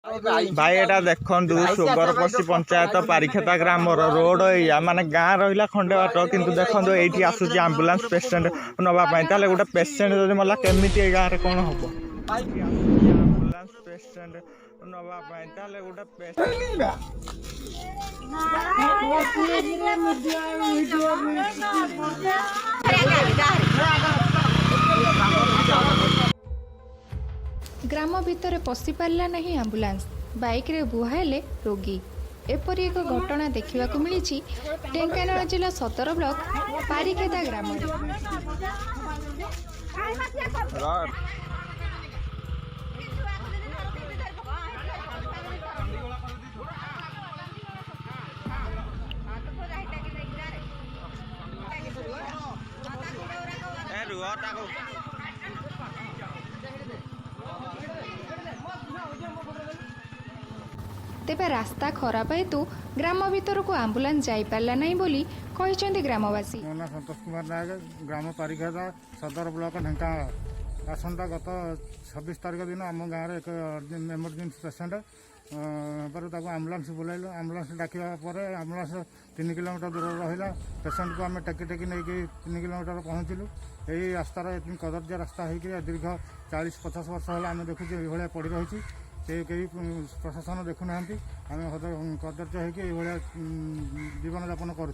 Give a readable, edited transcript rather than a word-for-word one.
भाई एटा देखु सुगरपसी पंचायत पारिखेता ग्राम रोड या माने गाँ रहा खंडे बाट कि देखो ये आसूसी आम्बुलांस पेसेंट नापी गोटे पेसेंट जब मला केमी गाँव में कौन हम आम्बुलांस पेसेंट नापी गोटे ग्राम भितर पशि पारा नहीं आम्बुलांस बाइक रे बुहाइले रोगी एपरी एक घटना देखा मिली ढेंकानाल जिला सदर ब्लॉक पारिखेता ग्राम तेबे रास्ता खराब हेतु ग्राम भीतर को आम्बुलांस जाई पारला नहीं बोली कहिसेंती ग्रामवासी। मो ना संतोष कुमार नायक ग्राम पारिखेता सदर ब्लॉक ढेंकानाल आसंता गत 26 तारीख दिन आम गाँव एक एमरजेंसी पेसेंट पर आम्बुलांस बुलाइलु आम्बुलांस डाकिया आम्बुलांस 3 किलोमीटर दूर रहा पेसेंट को आम टेकी टेकी नहीं 3 किलोमीटर पहुँचलु यही रास्तार कदर्य रास्ता होकर दीर्घ 40-50 वर्ष है आम देखुचे ये पड़ रही से कई प्रशासन देखुना आम कदर्य होकर जीवन यापन करुँ।